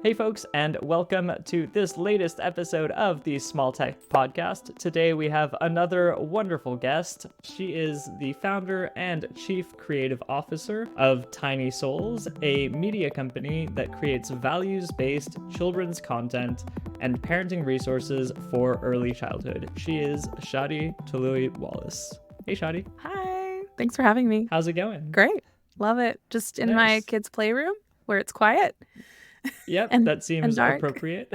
Hey folks, and welcome to this latest episode of the Small Tech Podcast. Today we have another wonderful guest. She is the founder and chief creative officer of Tiny Souls, a media company that creates values-based children's content and parenting resources for early childhood. She is Shadi Toloui-Wallace. Hey Shadi. Hi, thanks for having me. How's it going? Great, love it. Just in my Nice. kids' playroom where it's quiet Yep, and that seems dark. appropriate.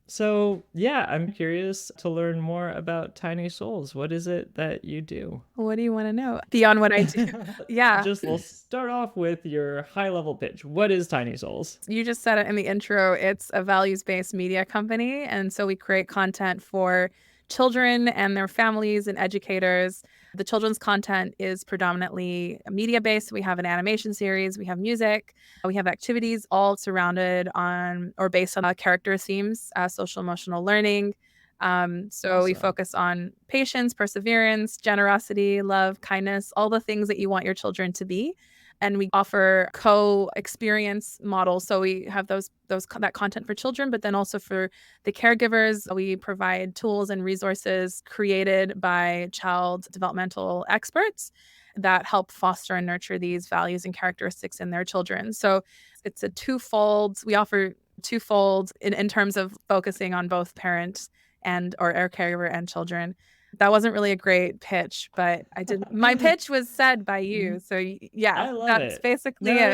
So, yeah, I'm curious to learn more about Tiny Souls. What is it that you do? What do you want to know beyond what I do? Yeah, Just we'll start off with your high-level pitch. What is Tiny Souls? you just said it in the intro. It's a values-based media company, and so we create content for children and their families and educators. The children's content is predominantly media-based. We have an animation series, we have music, we have activities all surrounded on or based on character themes, social emotional learning. So we Awesome. focus on patience, perseverance, generosity, love, kindness, all the things that you want your children to be. And we offer co-experience models. So we have that content for children, but then also for the caregivers, we provide tools and resources created by child developmental experts that help foster and nurture these values and characteristics in their children. So it's a twofold. We offer twofold in terms of focusing on both parents and or our caregiver and children. That wasn't really a great pitch, but I did. My pitch was said by you, so yeah, I love that's it. basically No, it.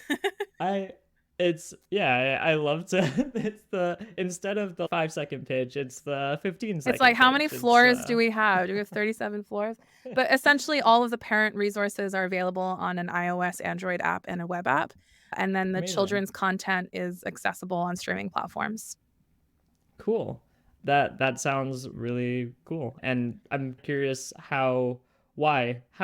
no. I it's yeah, I love to it's the instead of the 5-second pitch, it's the 15 It's like, second how many pitch. It's floors do we have? Do we have 37 floors? But essentially, all of the parent resources are available on an iOS, Android app, and a web app. And then the amazing. children's content is accessible on streaming platforms. Cool. That sounds really cool. And I'm curious how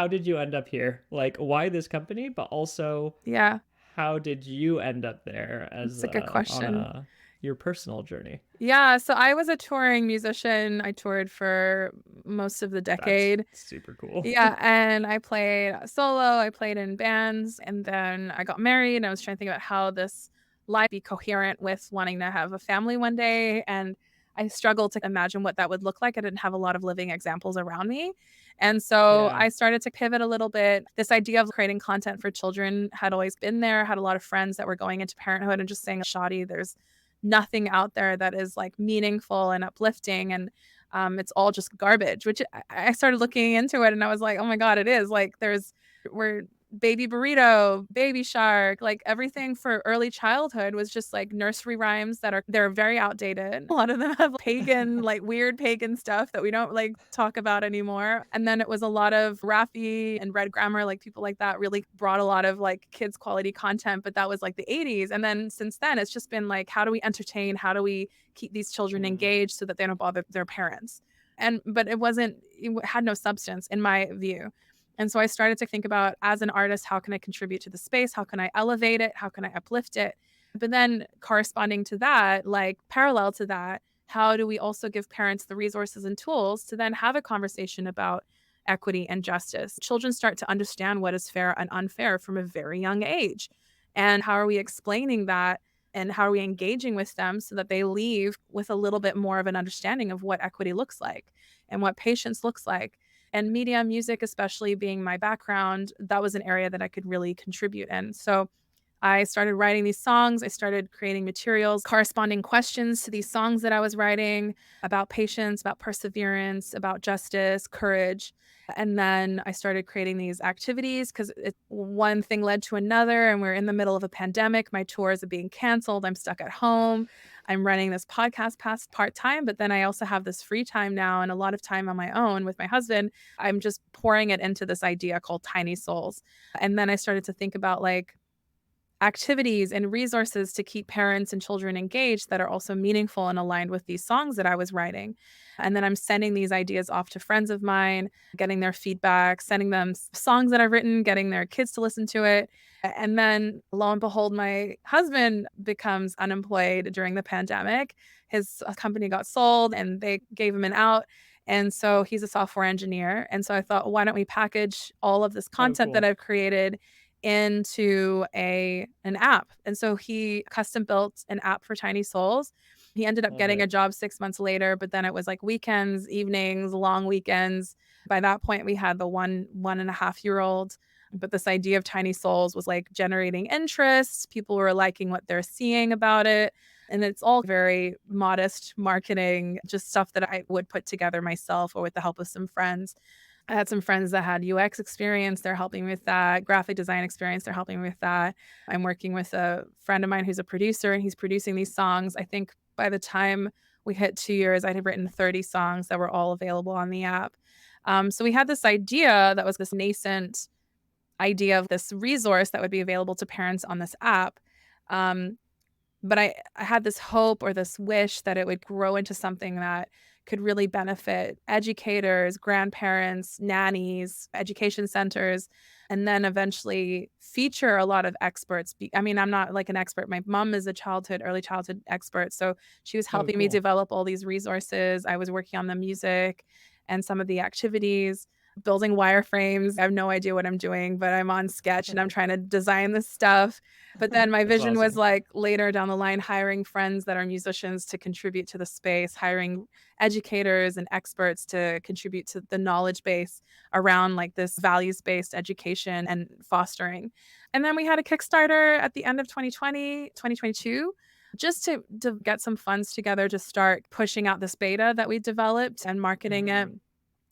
did you end up here? Like why this company, but also Yeah, how did you end up there as it's a good on question. a your personal journey? Yeah, so I was a touring musician. I toured for most of the That's decade. super cool. Yeah, and I played solo, I played in bands, and then I got married, and I was trying to think about how this life be coherent with wanting to have a family one day, and I struggled to imagine what that would look like. I didn't have a lot of living examples around me. And so Yeah. I started to pivot a little bit. This idea of creating content for children had always been there. I had a lot of friends that were going into parenthood and just saying, Shadi, there's nothing out there that is like meaningful and uplifting. And it's all just garbage, which I started looking into it and I was like, oh my God, it is. Like we're Baby Burrito, Baby Shark, like everything for early childhood was just like nursery rhymes they're very outdated. A lot of them have pagan, like weird pagan stuff that we don't like talk about anymore. And then it was a lot of Raffi and Red Grammar, like people like that really brought a lot of like kids quality content, but that was like the 80s. And then since then it's just been like, how do we entertain? How do we keep these children engaged so that they don't bother their parents? But it had no substance in my view. And so I started to think about, as an artist, how can I contribute to the space? How can I elevate it? How can I uplift it? But then corresponding to that, like parallel to that, how do we also give parents the resources and tools to then have a conversation about equity and justice? Children start to understand what is fair and unfair from a very young age. And how are we explaining that? And how are we engaging with them so that they leave with a little bit more of an understanding of what equity looks like and what patience looks like? And media, music, especially being my background, that was an area that I could really contribute in. So I started writing these songs. I started creating materials, corresponding questions to these songs that I was writing about patience, about perseverance, about justice, courage. And then I started creating these activities because one thing led to another. And we're in the middle of a pandemic. My tours are being canceled. I'm stuck at home. I'm running this podcast past part-time, but then I also have this free time now and a lot of time on my own with my husband. I'm just pouring it into this idea called Tiny Souls. And then I started to think about like activities and resources to keep parents and children engaged that are also meaningful and aligned with these songs that I was writing. And then I'm sending these ideas off to friends of mine, getting their feedback, sending them songs that I've written, getting their kids to listen to it. And then lo and behold, my husband becomes unemployed during the pandemic. His company got sold and they gave him an out. And so he's a software engineer. And so I thought, why don't we package all of this Oh, content that cool. I've created into an app. And so he custom built an app for Tiny Souls. He ended up Love getting a it. job 6 months later, but then it was like weekends, evenings, long weekends. By that point, we had the 1.5 year old. But this idea of Tiny Souls was like generating interest. People were liking what they're seeing about it. And it's all very modest marketing, just stuff that I would put together myself or with the help of some friends. I had some friends that had UX experience. They're helping me with that. Graphic design experience. They're helping me with that. I'm working with a friend of mine who's a producer, and he's producing these songs. I think by the time we hit 2 years, I had written 30 songs that were all available on the app. So we had this idea that was this nascent idea of this resource that would be available to parents on this app. Um, but I had this hope or this wish that it would grow into something that could really benefit educators, grandparents, nannies, education centers, and then eventually feature a lot of experts. I mean, I'm not like an expert. My mom is a early childhood expert. So she was Oh, helping me cool. develop all these resources. I was working on the music and some of the activities, building wireframes. I have no idea what I'm doing, but I'm on Sketch and I'm trying to design this stuff. But then my That's vision was awesome. like later down the line, hiring friends that are musicians to contribute to the space, hiring educators and experts to contribute to the knowledge base around like this values-based education and fostering. And then we had a Kickstarter at the end of 2020, 2022, just to get some funds together to start pushing out this beta that we developed and marketing it. Mhm.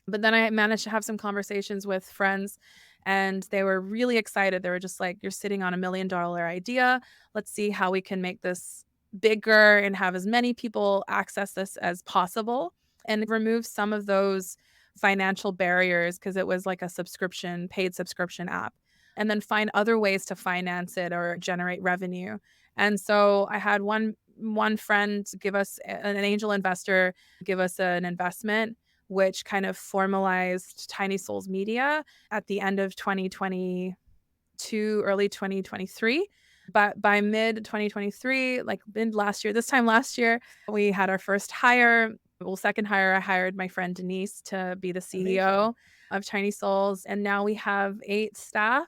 But then I managed to have some conversations with friends and they were really excited. They were just like, "You're sitting on $1 million idea. Let's see how we can make this bigger and have as many people access this as possible and remove some of those financial barriers because it was like a subscription, paid subscription app, and then find other ways to finance it or generate revenue." And so I had one friend give us an angel investor give us an investment which kind of formalized Tiny Souls Media at the end of 2022, early 2023. But by mid 2023, like mid last year, this time last year, we had our first hire. Well, second hire, I hired my friend Denise to be the Amazing. CEO of Tiny Souls. And now we have 8 staff.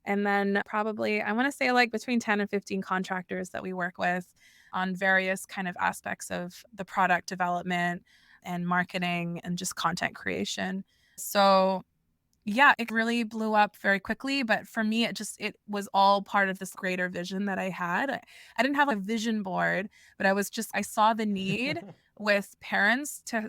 And then probably, I want to say like between 10 and 15 contractors that we work with on various kind of aspects of the product development and marketing and just content creation. So yeah, it really blew up very quickly. But for me, it was all part of this greater vision that I had. I didn't have a vision board, but I saw the need with parents to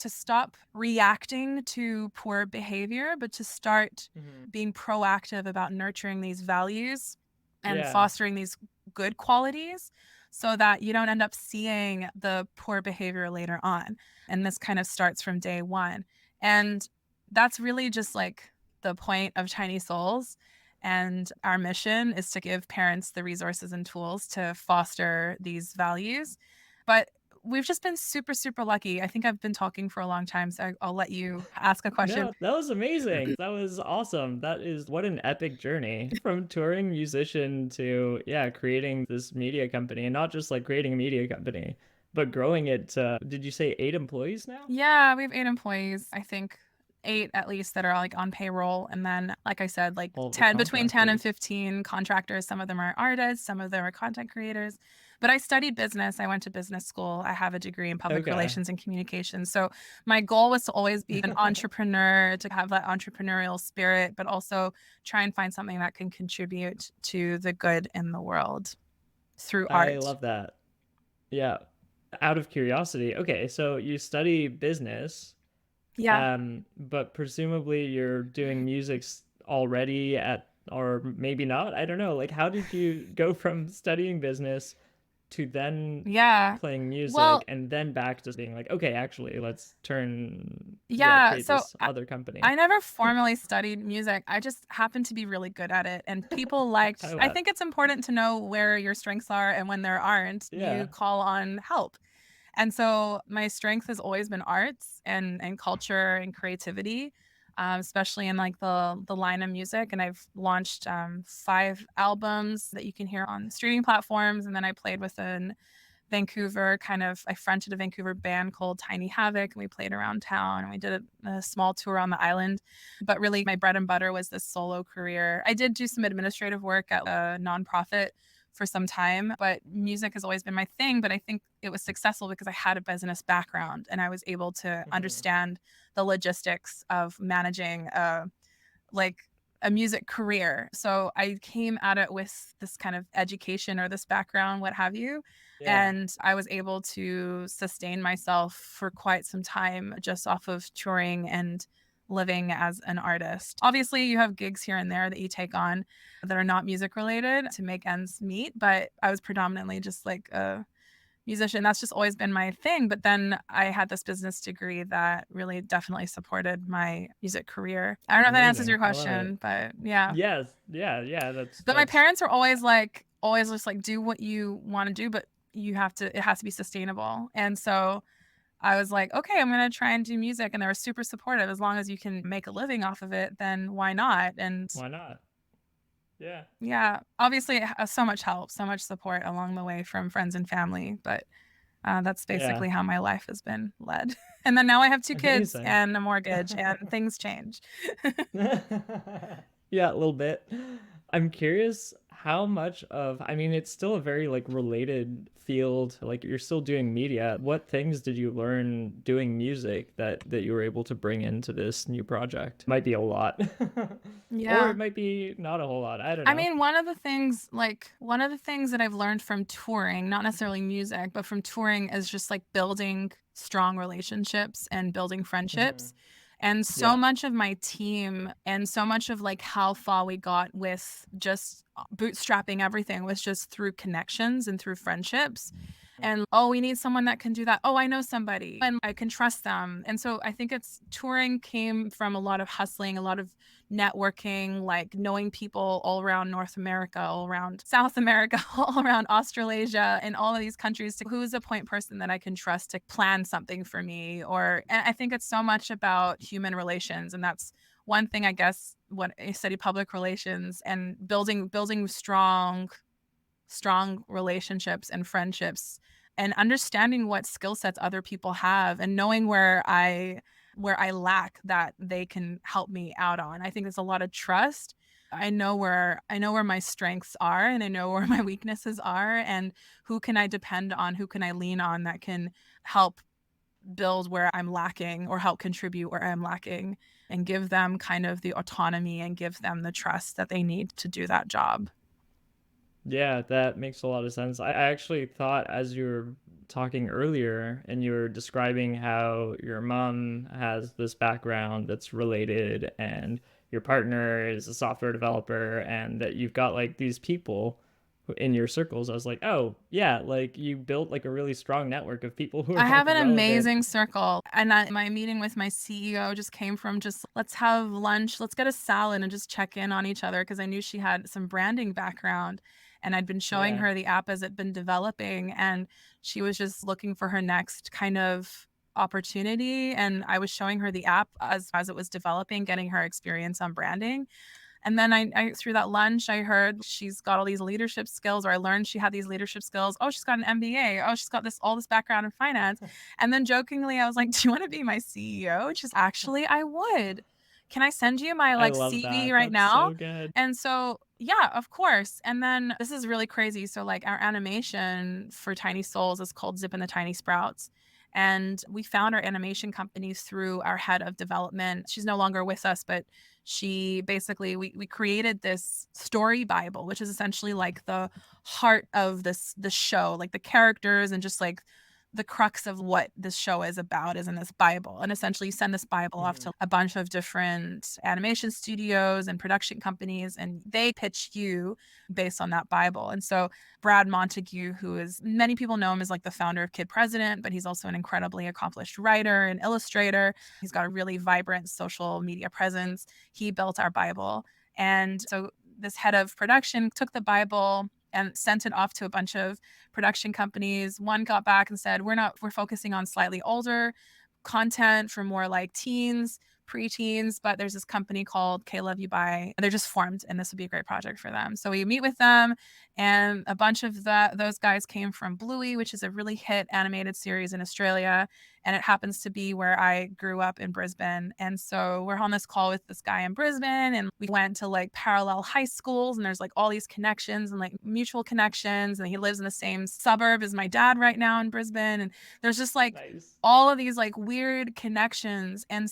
stop reacting to poor behavior, but to start Mhm. being proactive about nurturing these values and Yeah. fostering these good qualities so that you don't end up seeing the poor behavior later on. And this kind of starts from day one. And that's really just like the point of Tiny Souls. And our mission is to give parents the resources and tools to foster these values. But we've just been super, super lucky. I think I've been talking for a long time, so I'll let you ask a question. No, that was amazing. That was awesome. That is what an epic journey from touring musician to, yeah, creating this media company, and not just like creating a media company, but growing it to, did you say 8 employees now? Yeah, we have 8 employees. I think 8 at least that are like on payroll. And then, like I said, like All of the 10, between 10 and contractors. 15 contractors. Some of them are artists, some of them are content creators. But I studied business. I went to business school. I have a degree in public Okay. relations and communications. So my goal was to always be an entrepreneur, to have that entrepreneurial spirit, but also try and find something that can contribute to the good in the world through I art. love that. Yeah. Out of curiosity, okay, so you study business, Yeah. but presumably you're doing music already at, or maybe not. I don't know. Like, how did you go from studying business to then Yeah. playing music Well, and then back to being like, okay, actually, yeah, yeah. create So this other company? I never formally studied music. I just happened to be really good at it. And people I liked, love I that. think it's important to know where your strengths are and when there aren't, you Yeah. call on help. And so my strength has always been arts and culture and creativity, especially in like the line of music. And I've launched 5 albums that you can hear on streaming platforms. And then I played with Vancouver, I fronted a Vancouver band called Tiny Havoc, and we played around town and we did a small tour on the island. But really, my bread and butter was this solo career. I did do some administrative work at a nonprofit for some time, but music has always been my thing. But I think it was successful because I had a business background and I was able to Mhm. understand the logistics of managing like a music career. So I came at it with this kind of education or this background, what have you. Yeah. And I was able to sustain myself for quite some time just off of touring and living as an artist. Obviously, you have gigs here and there that you take on that are not music related to make ends meet, but I was predominantly just like a musician. That's just always been my thing. But then I had this business degree that really definitely supported my music career. I don't know if that answers Amazing. your I love it. question, but yeah. Yes. Yeah. Yeah. But my That's parents are always just like, do what you want to do, but it has to be sustainable. And so I was like, okay, I'm going to try and do music. And they were super supportive. As long as you can make a living off of it, then why not? And why not? Yeah. yeah, obviously, so much help, so much support along the way from friends and family. But that's Yeah. basically how my life has been led. And then now I have 2 kids Amazing. and a mortgage and things change. Yeah, a little bit. I'm curious how much of, I mean, it's still a very like related field. Like you're still doing media. What things did you learn doing music that you were able to bring into this new project? Might be a lot. Or Yeah. it might be not a whole lot. I don't I know. mean, one of the things that I've learned from touring, not necessarily music, but from touring is just like building strong relationships and building Hmm. friendships. And so Yeah. much of my team and so much of like how far we got with just bootstrapping everything was just through connections and through friendships. And oh, we need someone that can do that. Oh, I know somebody and I can trust them. And so I think it's touring came from a lot of hustling, a lot of networking, like knowing people all around North America, all around South America, all around Australasia, and all of these countries to who is a point person that I can trust to plan something for me. And I think it's so much about human relations. And that's one thing, I guess, when I study public relations and building strong relationships and friendships and understanding what skill sets other people have and knowing where I lack that they can help me out on. I think there's a lot of trust. I know where my strengths are and I know where my weaknesses are and who can I depend on, who can I lean on that can help build where I'm lacking or help contribute where I'm lacking and give them kind of the autonomy and give them the trust that they need to do that job. Yeah, that makes a lot of sense. I actually thought as you were talking earlier and you were describing how your mom has this background that's related and your partner is a software developer and that you've got like these people in your circles, I was like, oh, yeah, like you built like a really strong network of people who are I like have an relevant. amazing circle. And my meeting with my CEO just came from just let's have lunch, let's get a salad and just check in on each other because I knew she had some branding background and I'd been showing Yeah. her the app as it'd been developing and she was just looking for her next kind of opportunity and I was showing her the app as it was developing, getting her experience on branding. And then I through that lunch, I heard she's got all these leadership skills, or I learned she had these leadership skills. Oh, she's got an MBA. Oh, she's got all this background in finance. And then jokingly, I was like, "Do you want to be my CEO?" She's actually, I would. Can I send you my I like love CV that. right That's now? so good. And so, yeah, of course. And then this is really crazy. So, like, our animation for Tiny Souls is called Zip and the Tiny Sprouts. And we found our animation company through our head of development. She's no longer with us, but she basically we created this story bible which is essentially like the heart of the show, like the characters and just like the crux of what this show is about is in this bible. And essentially you send this bible off Mhm. to a bunch of different animation studios and production companies and they pitch you based on that bible. And so Brad Montague, who is many people know him as like the founder of Kid President, but he's also an incredibly accomplished writer and illustrator. He's got a really vibrant social media presence. He built our Bible. And so this head of production took the Bible and sent it off to a bunch of production companies. One got back and said, we're focusing on slightly older content for more like teens. preteens, but there's this company called K Love You Buy. They're just formed, and this would be a great project for them. So we meet with them, and a bunch of those guys came from Bluey, which is a really hit animated series in Australia. And it happens to be where I grew up in Brisbane. And so we're on this call with this guy in Brisbane, and we went to like parallel high schools, and there's like all these connections and like mutual connections. And he lives in the same suburb as my dad right now in Brisbane. And there's just like Nice. all of these like weird connections. And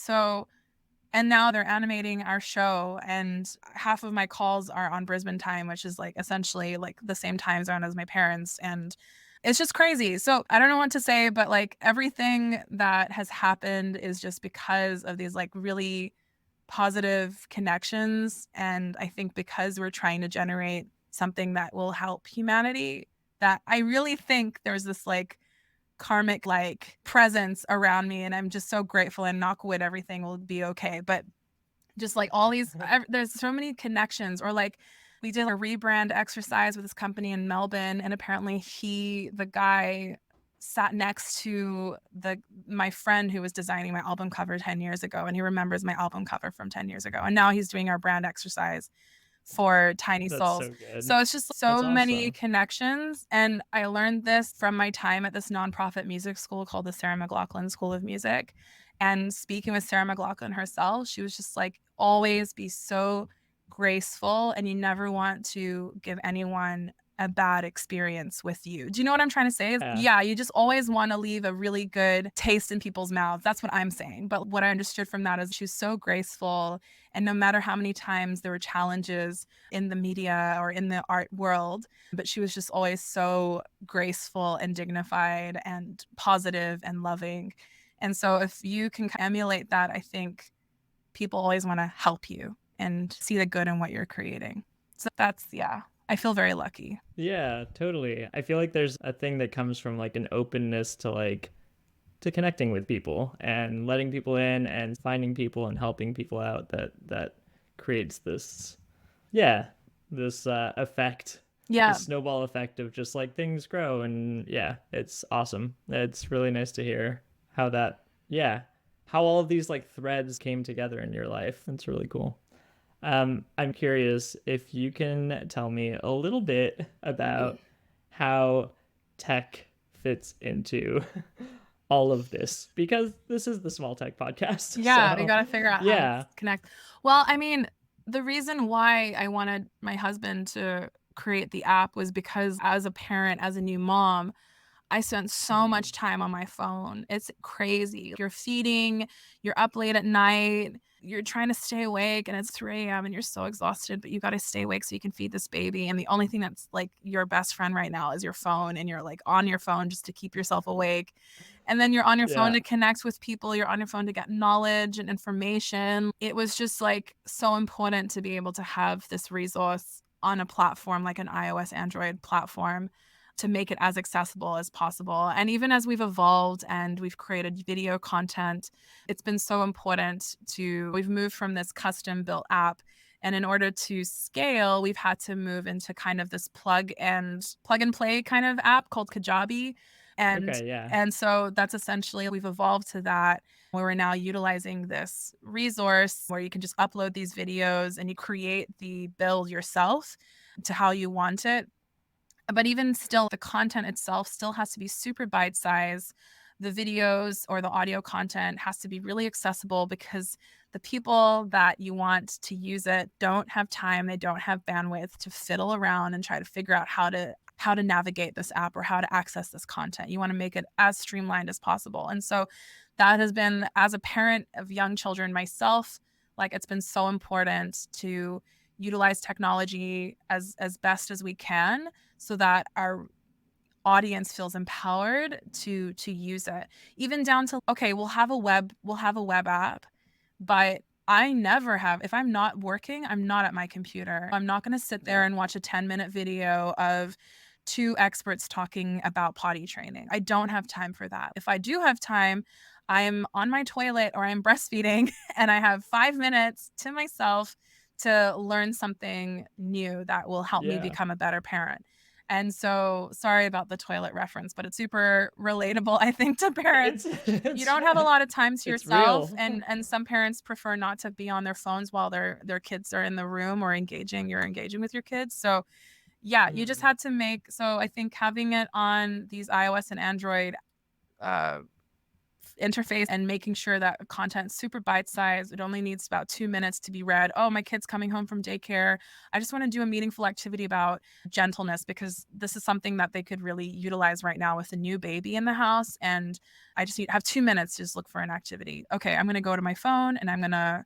now they're animating our show, and half of my calls are on Brisbane time, which is like essentially like the same time zone as my parents. And it's just crazy. So I don't know what to say, but like everything that has happened is just because of these like really positive connections. And I think because we're trying to generate something that will help humanity, that I really think there's this like karmic like presence around me, and I'm just so grateful, and knock wood, everything will be okay. But just like all these there's so many connections. Or like we did a rebrand exercise with this company in Melbourne, and apparently the guy sat next to my friend who was designing my album cover 10 years ago, and he remembers my album cover from 10 years ago, and now he's doing our brand exercise for Tiny That's Souls. so good. So it's just so That's many awesome. connections. And I learned this from my time at this nonprofit music school called the Sarah McLachlan School of Music. And speaking with Sarah McLachlan herself, she was just like, always be so graceful, and you never want to give anyone a bad experience with you. Do you know what I'm trying to say? Yeah. Yeah, you just always want to leave a really good taste in people's mouths. That's what I'm saying. But what I understood from that is she was so graceful, and no matter how many times there were challenges in the media or in the art world, but she was just always so graceful and dignified and positive and loving. And so if you can emulate that, I think people always want to help you and see the good in what you're creating. So that's, yeah, I feel very lucky. Yeah, totally. I feel like there's a thing that comes from like an openness to like to connecting with people and letting people in and finding people and helping people out that creates this, yeah, this effect, Yeah. this snowball effect of just like things grow. And yeah, it's awesome. It's really nice to hear how that, yeah, how all of these like threads came together in your life. It's really cool. I'm curious if you can tell me a little bit about how tech fits into all of this, because this is the Small Tech Podcast. Yeah, we So, got to figure out how yeah. to connect. Well, I mean, the reason why I wanted my husband to create the app was because as a parent, as a new mom, I spent so much time on my phone. It's crazy. You're feeding, you're up late at night, you're trying to stay awake, and it's 3 a.m. and you're so exhausted, but you got to stay awake so you can feed this baby. And the only thing that's like your best friend right now is your phone, and you're like on your phone just to keep yourself awake. And then you're on your phone Yeah. to connect with people, you're on your phone to get knowledge and information. It was just like so important to be able to have this resource on a platform like an iOS, Android platform, to make it as accessible as possible. And even as we've evolved and we've created video content, it's been so important we've moved from this custom built app. And in order to scale, we've had to move into kind of this plug and play kind of app called Kajabi. And Okay. Yeah. and so that's essentially, we've evolved to that, where we're now utilizing this resource where you can just upload these videos and you create the build yourself to how you want it. But even still, the content itself still has to be super bite size. The videos or the audio content has to be really accessible, because the people that you want to use it don't have time, they don't have bandwidth to fiddle around and try to figure out how to navigate this app or how to access this content. You want to make it as streamlined as possible. And so that has been, as a parent of young children myself, like it's been so important to utilize technology as best as we can, so that our audience feels empowered to use it. Even down to, okay, we'll have a web app, but I never have, if I'm not working, I'm not at my computer. I'm not going to sit there and watch a 10-minute video of two experts talking about potty training. I don't have time for that. If I do have time, I'm on my toilet or I'm breastfeeding and I have 5 minutes to myself to learn something new that will help me Yeah. become a better parent. And so, sorry about the toilet reference, but it's super relatable, I think, to parents. You It's don't have a lot of time to it's yourself, real. and some parents prefer not to be on their phones while their kids are in the room or you're engaging with your kids. So, yeah, you just Mm. had to make, so I think having it on these iOS and Android uh interface and making sure that content's super bite sized. It only needs about 2 minutes to be read. Oh, my kid's coming home from daycare. I just want to do a meaningful activity about gentleness, because this is something that they could really utilize right now with a new baby in the house. And I just need have 2 minutes to just look for an activity. Okay, I'm going to go to my phone and I'm going to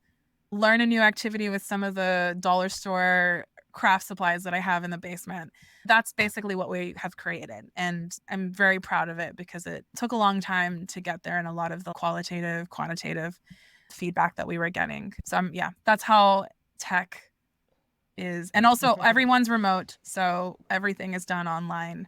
learn a new activity with some of the dollar store craft supplies that I have in the basement. That's basically what we have created. And I'm very proud of it because it took a long time to get there and a lot of the qualitative, quantitative feedback that we were getting. So, yeah, that's how tech is. And also, everyone's remote. So, everything is done online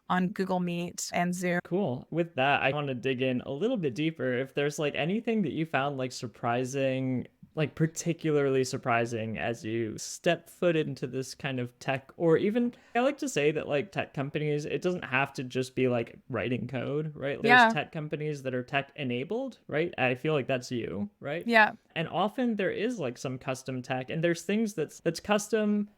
on Google Meet and Zoom. Cool. With that, I want to dig in a little bit deeper. If there's like anything that you found like surprising, like particularly surprising as you step foot into this kind of tech, or even I like to say that like tech companies, it doesn't have to just be like writing code, right? There's Yeah. tech companies that are tech enabled, right? I feel like that's you, right? Yeah. And often there is like some custom tech, and there's things that's custom.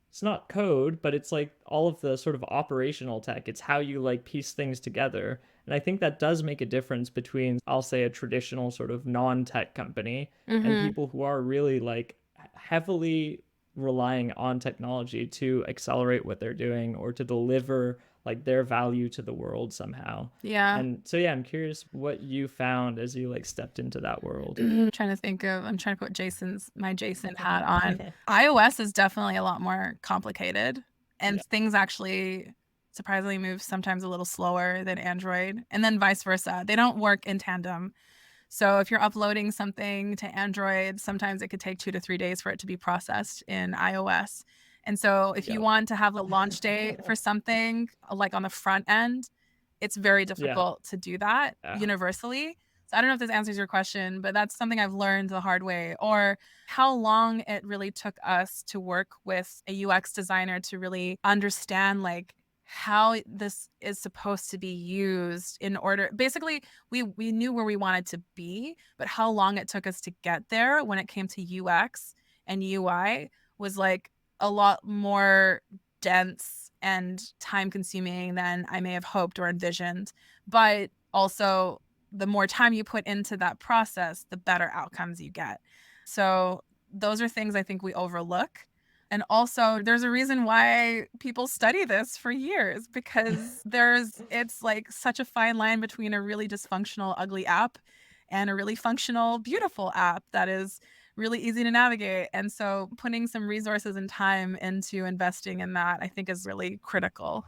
It's not code, but it's like all of the sort of operational tech. It's how you like piece things together. And I think that does make a difference between, I'll say, a traditional sort of non-tech company and Mm-hmm. people who are really like heavily relying on technology to accelerate what they're doing or to deliver like their value to the world somehow. Yeah. And so yeah, I'm curious what you found as you like stepped into that world. I'm trying to put my Jason hat on. iOS is definitely a lot more complicated, and Yeah. things actually surprisingly move sometimes a little slower than Android, and then vice versa. They don't work in tandem. So if you're uploading something to Android, sometimes it could take 2 to 3 days for it to be processed in iOS. And so if you Yep. want to have a launch date for something like on the front end, it's very Yeah. difficult to do that Yeah. universally. So I don't know if this answers your question, but that's something I've learned the hard way, or how long it really took us to work with a UX designer to really understand like how this is supposed to be used in order. Basically, we knew where we wanted to be, but how long it took us to get there when it came to UX and UI was like a lot more dense and time consuming than I may have hoped or envisioned. But also, the more time you put into that process, the better outcomes you get. So, those are things I think we overlook. And also, there's a reason why people study this for years, because it's like such a fine line between a really dysfunctional, ugly app and a really functional, beautiful app that is really easy to navigate. And so putting some resources and time into investing in that, I think, is really critical,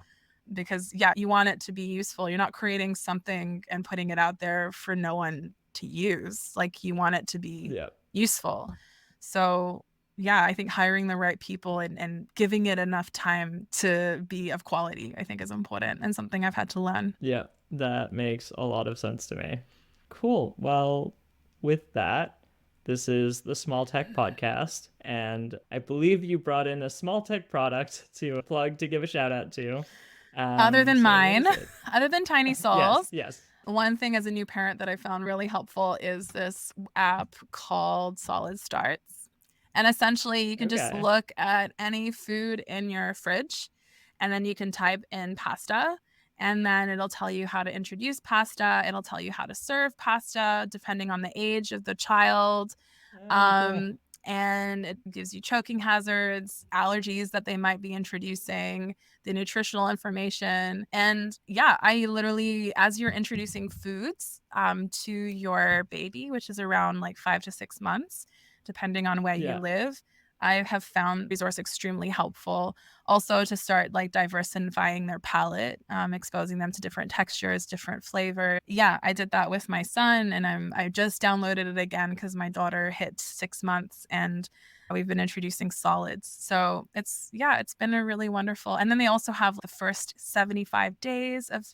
because, yeah, you want it to be useful. You're not creating something and putting it out there for no one to use. Like, you want it to be Yeah. useful. So, yeah, I think hiring the right people and giving it enough time to be of quality, I think, is important and something I've had to learn. Yeah, that makes a lot of sense to me. Cool. Well, with that, this is the Small Tech Podcast, and I believe you brought in a small tech product to plug to give a shout out to. Other than So what mine, is it? other than Tiny Yes, Souls, yes. one thing as a new parent that I found really helpful is this app called Solid Starts. And essentially, you can just Okay. look at any food in your fridge, and then you can type in pasta, and then it'll tell you how to introduce pasta. It'll tell you how to serve pasta depending on the age of the child. Oh, cool. Um, and it gives you choking hazards, allergies that they might be introducing, the nutritional information. And yeah, I literally, as you're introducing foods to your baby, which is around like 5 to 6 months, depending on where you Yeah. live, I have found resource extremely helpful. Also, to start like diversifying their palate, exposing them to different textures, different flavor. Yeah, I did that with my son, and I just downloaded it again because my daughter hit 6 months, and we've been introducing solids. So it's been a really wonderful. And then they also have the first 75 days of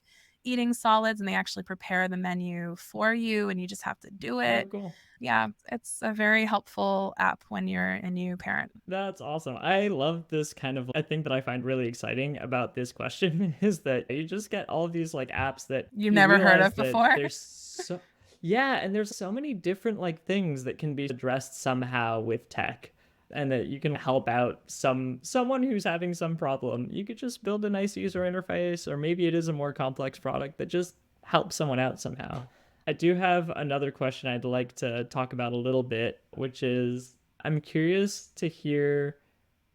eating solids and they actually prepare the menu for you and you just have to do Oh, it. cool. Yeah, it's a very helpful app when you're a new parent. That's awesome. I love this kind of, I think that I find really exciting about this question is that you just get all of these like apps that You've you never heard realize of that before. there's so, yeah, and there's so many different like things that can be addressed somehow with tech, and that you can help out someone who's having some problem. You could just build a nice user interface, or maybe it is a more complex product that just helps someone out somehow. I do have another question I'd like to talk about a little bit, which is I'm curious to hear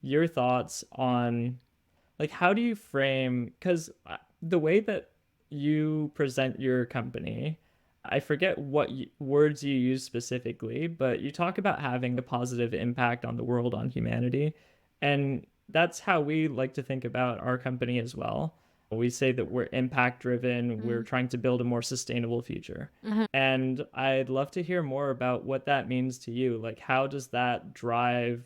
your thoughts on like how do you frame, because the way that you present your company, I forget what words you use specifically, but you talk about having a positive impact on the world, on humanity, and that's how we like to think about our company as well. We say that we're impact driven, we're trying to build a more sustainable future. Mm-hmm. And I'd love to hear more about what that means to you. Like, how does that drive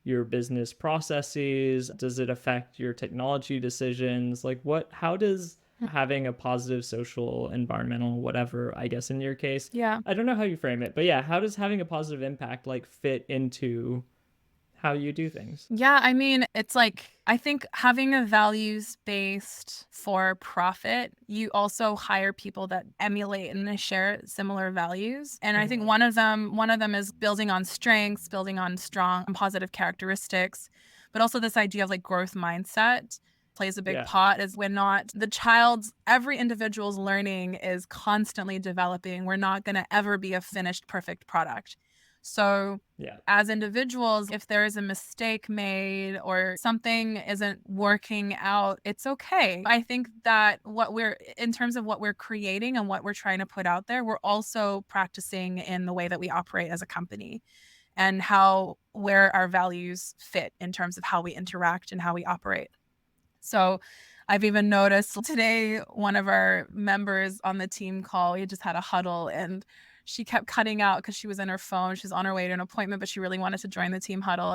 your business processes? Does it affect your technology decisions? Like, how does having a positive social, environmental, whatever, I guess in your case, Yeah. I don't know how you frame it, but yeah, how does having a positive impact like fit into how you do things? Yeah, I mean, it's like I think having a values-based for profit, you also hire people that emulate and they share similar values. And I think one of them is building on strengths, building on strong and positive characteristics, but also this idea of like growth mindset plays a big Yeah. part is every individual's learning is constantly developing. We're not going to ever be a finished perfect product. So Yeah. as individuals, if there is a mistake made or something isn't working out, it's okay. I think that in terms of what we're creating and what we're trying to put out there, we're also practicing in the way that we operate as a company and where our values fit in terms of how we interact and how we operate. So I've even noticed today, one of our members on the team call, we just had a huddle and she kept cutting out because she was in her phone. She was on her way to an appointment, but she really wanted to join the team huddle.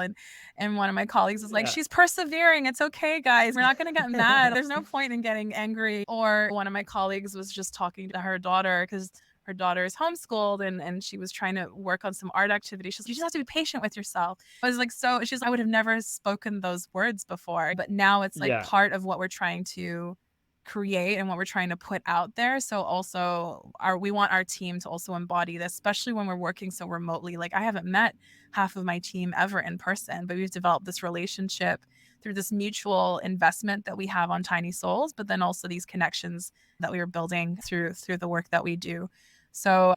And one of my colleagues was like, Yeah. she's persevering. It's okay, guys. We're not going to get mad. There's no point in getting angry. Or one of my colleagues was just talking to her daughter because her daughter is homeschooled and she was trying to work on some art activity. She's like, you just have to be patient with yourself. I was like, so she's like, I would have never spoken those words before, but now it's like Yeah. part of what we're trying to create and what we're trying to put out there. So also we want our team to also embody this, especially when we're working so remotely. Like I haven't met half of my team ever in person, but we've developed this relationship through this mutual investment that we have on Tiny Souls, but then also these connections that we are building through the work that we do. So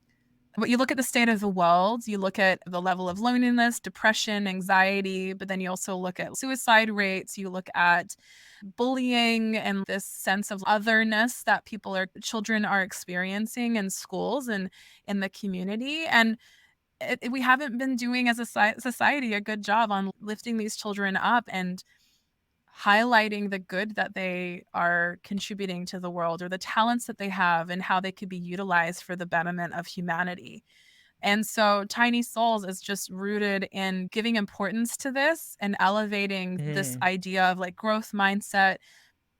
but you look at the state of the world, you look at the level of loneliness, depression, anxiety, but then you also look at suicide rates, you look at bullying and this sense of otherness that children are experiencing in schools and in the community. And we haven't been doing as a society a good job on lifting these children up and highlighting the good that they are contributing to the world or the talents that they have and how they could be utilized for the betterment of humanity. And so Tiny Souls is just rooted in giving importance to this and elevating this idea of like growth mindset.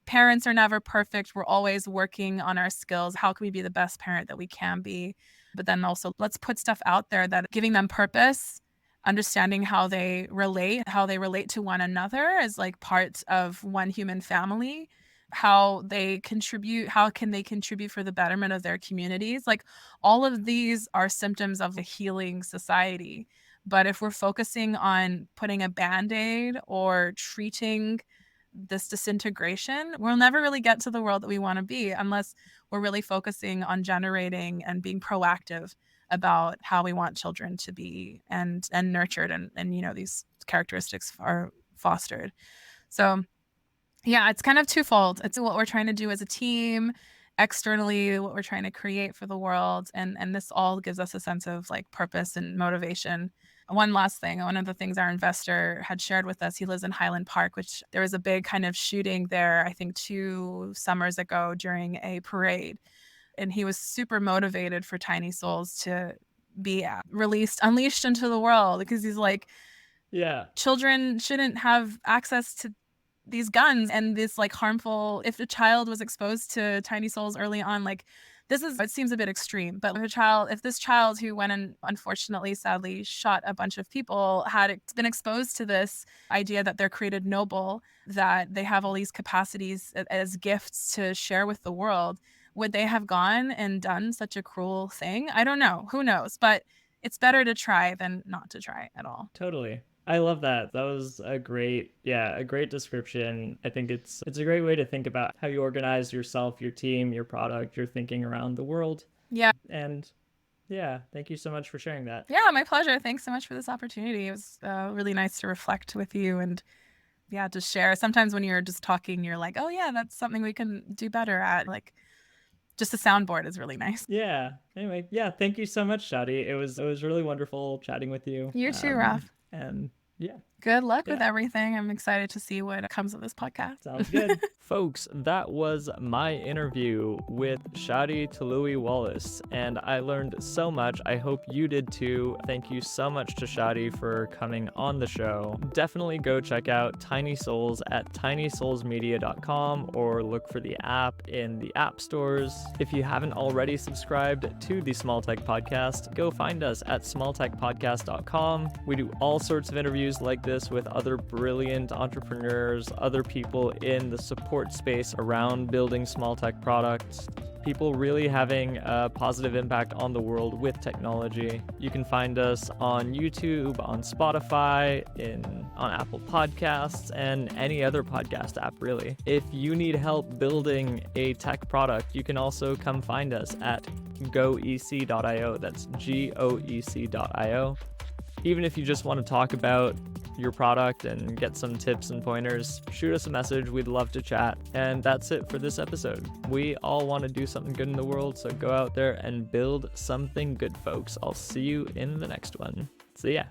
Parents are never perfect. We're always working on our skills. How can we be the best parent that we can be? But then also let's put stuff out there that giving them purpose, understanding how they relate to one another as like parts of one human family, how can they contribute for the betterment of their communities. Like all of these are symptoms of a healing society. But if we're focusing on putting a band-aid or treating this disintegration, we'll never really get to the world that we want to be unless we're really focusing on generating and being proactive about how we want children to be and nurtured and these characteristics are fostered. So yeah, it's kind of twofold. It's what we're trying to do as a team, externally, what we're trying to create for the world. And this all gives us a sense of like purpose and motivation. One last thing, one of the things our investor had shared with us, he lives in Highland Park, which there was a big kind of shooting there, I think 2 summers ago during a parade. And he was super motivated for Tiny Souls to be unleashed into the world because he's like, Yeah. children shouldn't have access to these guns and this like harmful, if a child was exposed to tiny souls early on, like it seems a bit extreme, but if this child who went and unfortunately, sadly shot a bunch of people had been exposed to this idea that they're created noble, that they have all these capacities as gifts to share with the world, would they have gone and done such a cruel thing? I don't know. Who knows? But it's better to try than not to try at all. Totally. I love that. That was a great description. I think it's a great way to think about how you organize yourself, your team, your product, your thinking around the world. Yeah. And yeah, thank you so much for sharing that. Yeah, my pleasure. Thanks so much for this opportunity. It was really nice to reflect with you and to share. Sometimes when you're just talking, you're like, oh yeah, that's something we can do better at. Like, just a soundboard is really nice. Yeah. Anyway, yeah, thank you so much, Shadi. It was really wonderful chatting with you. You too, Raf. And yeah. Good luck with everything. I'm excited to see what comes of this podcast. Sounds good. Folks, that was my interview with Shadi Toloui-Wallace, and I learned so much. I hope you did too. Thank you so much to Shadi for coming on the show. Definitely go check out Tiny Souls at tinysoulsmedia.com or look for the app in the app stores. If you haven't already subscribed to the Small Tech Podcast, go find us at smalltechpodcast.com. We do all sorts of interviews like this with other brilliant entrepreneurs, other people in the support space around building small tech products, people really having a positive impact on the world with technology. You can find us on YouTube, on Spotify, on Apple Podcasts, and any other podcast app, really. If you need help building a tech product, you can also come find us at goec.io. That's goec.io. Even if you just want to talk about your product and get some tips and pointers, shoot us a message. We'd love to chat. And that's it for this episode. We all want to do something good in the world, so go out there and build something good, folks. I'll see you in the next one. See ya.